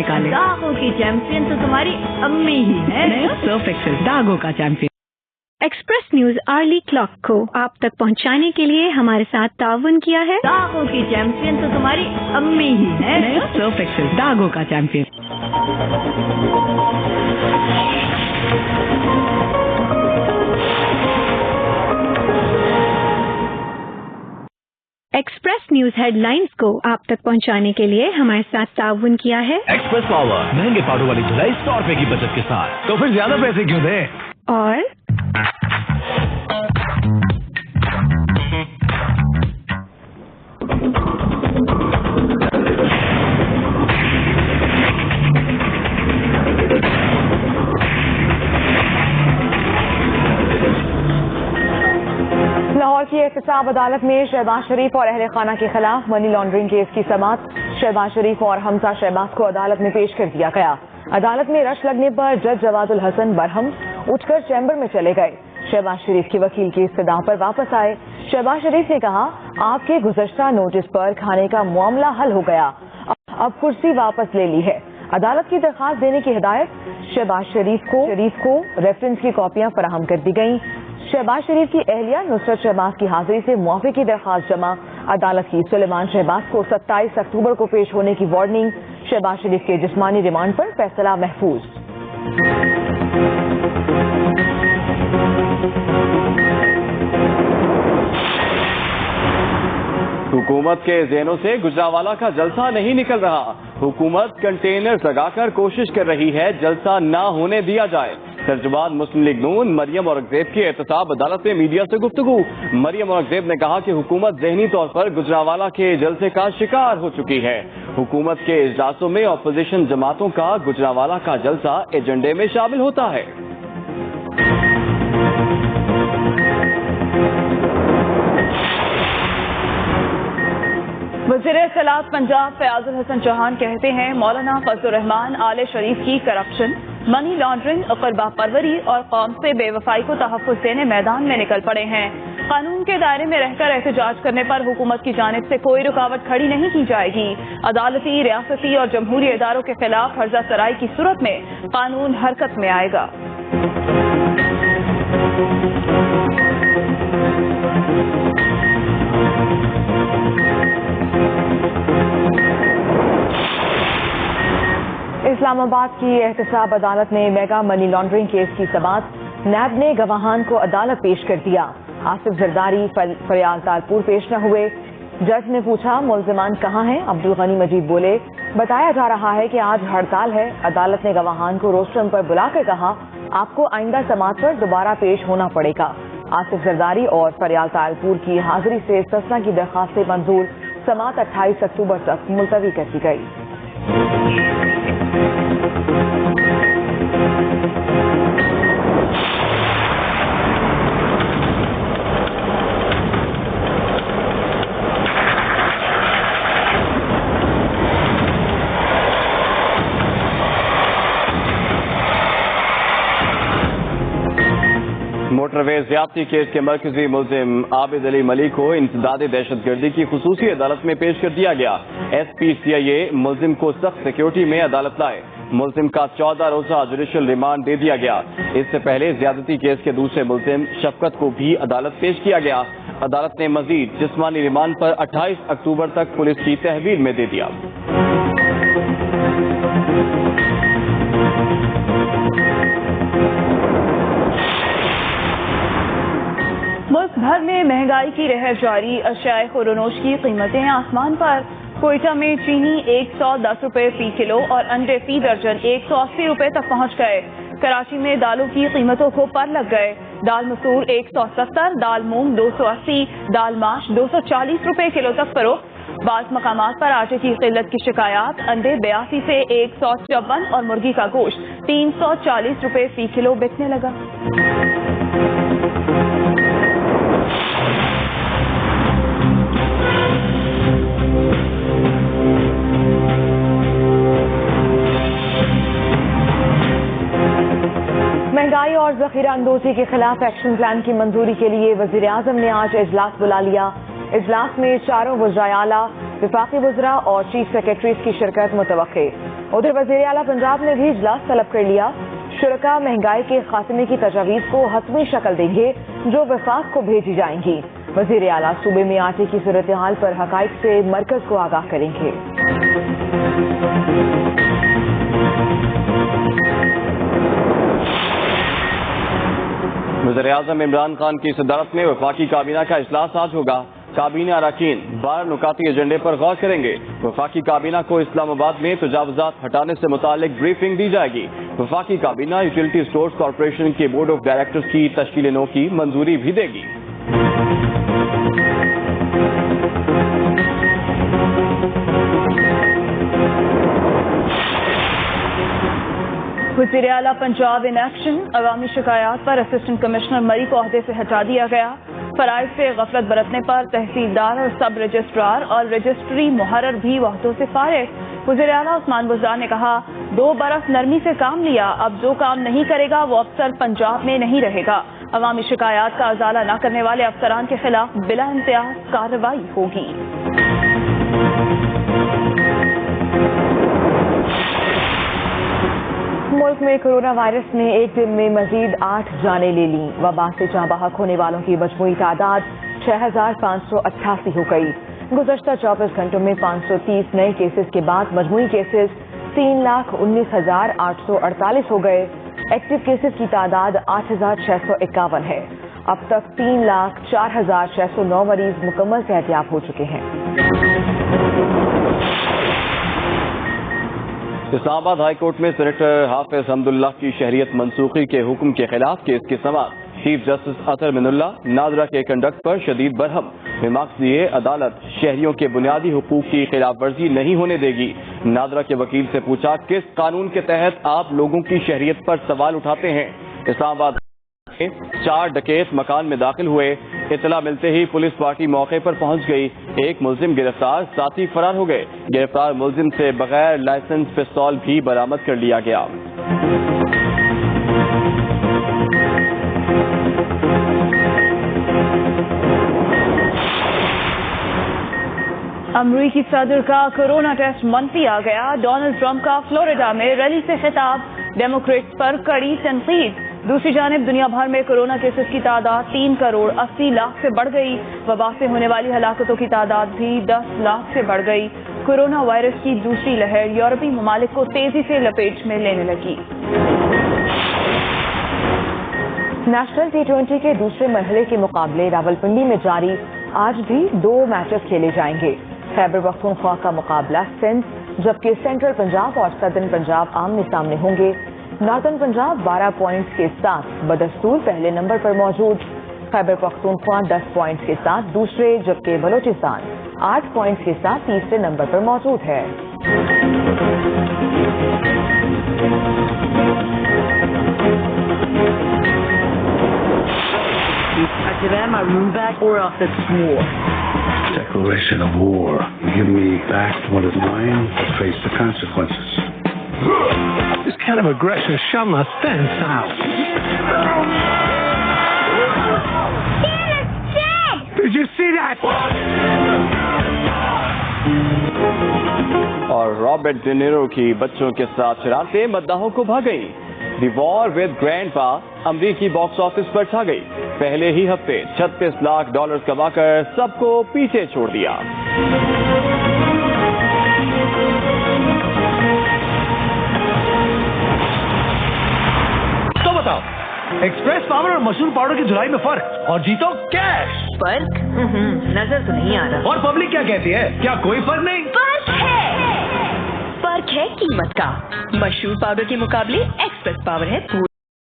निकाले। दागों की चैंपियन तो तुम्हारी अम्मी ही है। नया सर्फ एक्सेल दागों का champion. Express news early clock को आप तक पहुंचाने के लिए हमारे साथ ताउन किया है। दागों की चैंपियन तो तुम्हारी अम्मी ही है। नया सर्फ एक्सेल दागों का चैंपियन। एक्सप्रेस न्यूज हेडलाइंस को आप तक पहुंचाने के लिए हमारे साथ ताउन किया है। एक्सप्रेस पावर महंगे पाउडर वाली धुलाई 100 रुपए की बचत के साथ, तो फिर ज्यादा पैसे क्यों दें? और लाहौर की एहतसाब अदालत में शहबाज शरीफ और अहले खाना के खिलाफ मनी लॉन्ड्रिंग केस की समाअत। शहबाज शरीफ और हमजा शहबाज को अदालत में पेश कर दिया गया। अदालत में रश लगने पर जज जवादुल हसन बरहम उठकर चैम्बर में चले गए। शहबाज शरीफ के वकील की इस्तदा पर वापस आए। शहबाज शरीफ ने कहा, आपके गुज़श्ता नोटिस पर खाने का मामला हल हो गया, अब कुर्सी वापस ले ली है। अदालत की दरख्वास्त देने की हिदायत। शहबाज शरीफ को रेफरेंस की कॉपियां फराहम कर दी गयी। शहबाज शरीफ की अहलिया नुसरत शहबाज की हाजिरी से मुआफ़ी की दरख्वास्त जमा। अदालत की सुलेमान शहबाज को 27 अक्टूबर को पेश होने की वार्निंग। शहबाज शरीफ के जिस्मानी रिमांड पर फैसला महफूज। हुकूमत के ज़हनों से गुजरावाला का जलसा नहीं निकल रहा। हुकूमत कंटेनर लगाकर कोशिश कर रही है जलसा ना होने दिया जाए। तर्जुमान मुस्लिम लीग नून मरियम औरंगजेब की एहतसाब अदालत में मीडिया से गुफ्तगू। मरियम औरंगजेब ने कहा कि हुकूमत ज़हनी तौर पर गुजरावाला के जलसे का शिकार हो चुकी है। हुकूमत के इजलासों में अपोजिशन जमातों का गुजरावाला का जलसा एजेंडे में शामिल होता है। वज़ीर इत्तलात पंजाब फयाजुल हसन चौहान कहते हैं, मौलाना फजलुर रहमान आले शरीफ की करप्शन, मनी लॉन्ड्रिंग, क़ुरबा परवरी और कौम से बेवफाई को तहफ़्फ़ुज़ देने मैदान में निकल पड़े हैं। कानून के दायरे में रहकर एहतजाज करने पर हुकूमत की जानिब से कोई रुकावट खड़ी नहीं की जाएगी। अदालती, रियासती और जमहूरी इदारों के खिलाफ हर्जा सराई की सूरत में कानून हरकत में आएगा। इस्लामाबाद की एहतसाब अदालत में मेगा मनी लॉन्ड्रिंग केस की समाअत। नैब ने गवाहान को अदालत पेश कर दिया। आसिफ जरदारी फरियाल तारपुर पेश न हुए। जज ने पूछा, मुल्जिमान कहाँ हैं? अब्दुल गनी मजीद बोले, बताया जा रहा है कि आज हड़ताल है। अदालत ने गवाहान को रोस्टरम पर बुलाकर कहा, आपको आइंदा समाअत पर दोबारा पेश होना पड़ेगा। आसिफ जरदारी और फरियाल तारपुर की हाजिरी से इस्तिस्ना की दरख्वास्तें मंजूर। समाअत 28 अक्टूबर तक मुलतवी कर दी गई। मोटरवे ज़्यादती केस के मरकजी मुल्जिम आबिद अली मलिक को इंसदाद दहशतगर्दी की खुसूसी अदालत में पेश कर दिया गया। SPCIA मुल्जिम को सख्त सिक्योरिटी में अदालत लाए। मुल्जिम का 14 रोज़ा जुडिशल रिमांड दे दिया गया। इससे पहले ज़्यादती केस के दूसरे मुल्जिम शफकत को भी अदालत पेश किया गया। अदालत ने मजीद जिस्मानी रिमांड पर 28 अक्टूबर तक पुलिस की तहवील में दे दिया। मुल्क भर में महंगाई की रहर जारी। अशियाए खुरोनोश की कीमतें आसमान पर। कोयटा में चीनी 110 रुपए फी किलो और अंडे फी दर्जन 180 रुपए तक पहुंच गए। कराची में दालों की कीमतों को पर लग गए। दाल मसूर 170, दाल मूंग 280, दाल माश 240 रुपए किलो तक फरोख्त। बाज़ मकामात पर आटे की किल्लत की शिकायत। अंडे 82 से 154 और मुर्गी का गोश्त 340 रुपए फी किलो बिकने लगा। महंगाई और जखीरा अंदोजी के खिलाफ एक्शन प्लान की मंजूरी के लिए वजीर आजम ने आज इजलास बुला लिया। इजलास में चारों वज़राए आला, वफाकी वज़रा और चीफ सेक्रेटरीज की शिरकत मुतवक्के। उधर वज़ीर आला पंजाब ने भी इजलास तलब कर लिया। शुरका महंगाई के खात्मे की तजावीज़ को हतमी शक्ल देंगे जो वफाक को भेजी जाएंगी। वज़ीर आला सूबे में आटे की सूरत हाल पर हकाइक से मरकज को आगाह करेंगे। वज़ीर-ए-आज़म इमरान खान की सदारत में वफाकी काबीना का इजलास आज होगा। काबीना अरकान 12 नुकाती एजेंडे पर गौर करेंगे। वफाकी काबीना को इस्लामाबाद में तजावुज़ात हटाने से मुतालिक ब्रीफिंग दी जाएगी। वफाकी काबीना यूटिलिटी स्टोर्स कॉरपोरेशन के बोर्ड ऑफ डायरेक्टर्स की तश्कील नौ की मंजूरी भी देगी। वज़ीर आला पंजाब इन एक्शन, अवामी शिकायत पर असिस्टेंट कमिश्नर मरी को ओहदे से हटा दिया गया। फराइज से गफलत बरतने पर तहसीलदार और सब रजिस्ट्रार और रजिस्ट्री मुहर्रर भी वहदों से फारिग। वज़ीर आला उस्मान बुज़दार ने कहा, 2 बरस नरमी से काम लिया, अब जो काम नहीं करेगा वो अफसर पंजाब में नहीं रहेगा। अवामी शिकायत का अजाला न करने वाले अफसरान के खिलाफ बिला इम्तियाज कार्रवाई होगी। मुल्क में कोरोना वायरस ने एक दिन में मजीद 8 जानें ले ली। वबा से जहां बहक होने वालों की मजमूई तादाद 6588 हो गई। गुज़श्ता 24 घंटों में 530 नए केसेस के बाद मजमूई केसेस 3,19,848 हो गए। एक्टिव केसेस की तादाद 8,651 है। अब तक 3,04,609 मरीज मुकम्मल सेहतियाब हो चुके हैं। इस्लामाबाद हाई कोर्ट में सेनेटर हाफिज हमदुल्ला की शहरियत मनसूखी के हुक्म के खिलाफ केस की समाअत। चीफ जस्टिस अतर मिनुल्ला नादरा के कंडक्ट पर शदीद बरहम। रिमार्क्स दिए, अदालत शहरियों के बुनियादी हुकूक की खिलाफ वर्जी नहीं होने देगी। नादरा के वकील से पूछा, किस कानून के तहत आप लोगों की शहरियत पर सवाल उठाते हैं। इस्लामाबाद 4 डकैत मकान में दाखिल हुए। इतला मिलते ही पुलिस पार्टी मौके पर पहुंच गई। एक मुलजिम गिरफ्तार, साथी फरार हो गए। गिरफ्तार मुलजिम से बगैर लाइसेंस पिस्तौल भी बरामद कर लिया गया। अमरीकी सदर का कोरोना टेस्ट मनफी आ गया। डोनाल्ड ट्रंप का फ्लोरिडा में रैली से खिताब, डेमोक्रेट्स पर कड़ी तनकीद। दूसरी जानिब दुनिया भर में कोरोना केसेस की तादाद 3 करोड़ 80 लाख से बढ़ गई। वबा से होने वाली हलाकतों की तादाद भी 10 लाख से बढ़ गई। कोरोना वायरस की दूसरी लहर यूरोपीय ममालिक को तेजी से लपेट में लेने लगी। नेशनल T20 के दूसरे मरहले के मुकाबले रावलपिंडी में जारी। आज भी 2 मैचेस खेले जाएंगे। खैबर पख्तूनख्वा का मुकाबला सिंध, जबकि सेंट्रल पंजाब और सदर्न पंजाब आमने सामने होंगे। नॉर्दर्न पंजाब 12 पॉइंट्स के साथ बदस्तूर पहले नंबर पर मौजूद। खैबर पख्तूनख्वा 10 पॉइंट्स के साथ दूसरे, जबकि बलोचिस्तान 8 पॉइंट्स के साथ तीसरे नंबर पर मौजूद है। Declaration of war. Give me back what is mine or face the consequences. This kind of aggression shall not stand. Did you see that? और रॉबर्ट डे नीरो की बच्चों के साथ शरारतें मद्दाहों को भा गई। दी वॉर विद ग्रैंडपा अमरीकी बॉक्स ऑफिस पर छा गई। पहले ही हफ्ते $36 लाख कमाकर सबको पीछे छोड़ दिया। तो बताओ, एक्सप्रेस पावर और मशहूर पाउडर की धुलाई में फर्क, और जीतो कैश। फर्क नजर तो नहीं आ रहा। और पब्लिक क्या कहती है, क्या कोई फर्क नहीं? फर्क है कीमत का। मशहूर पाउडर के मुकाबले एक्सप्रेस पावर है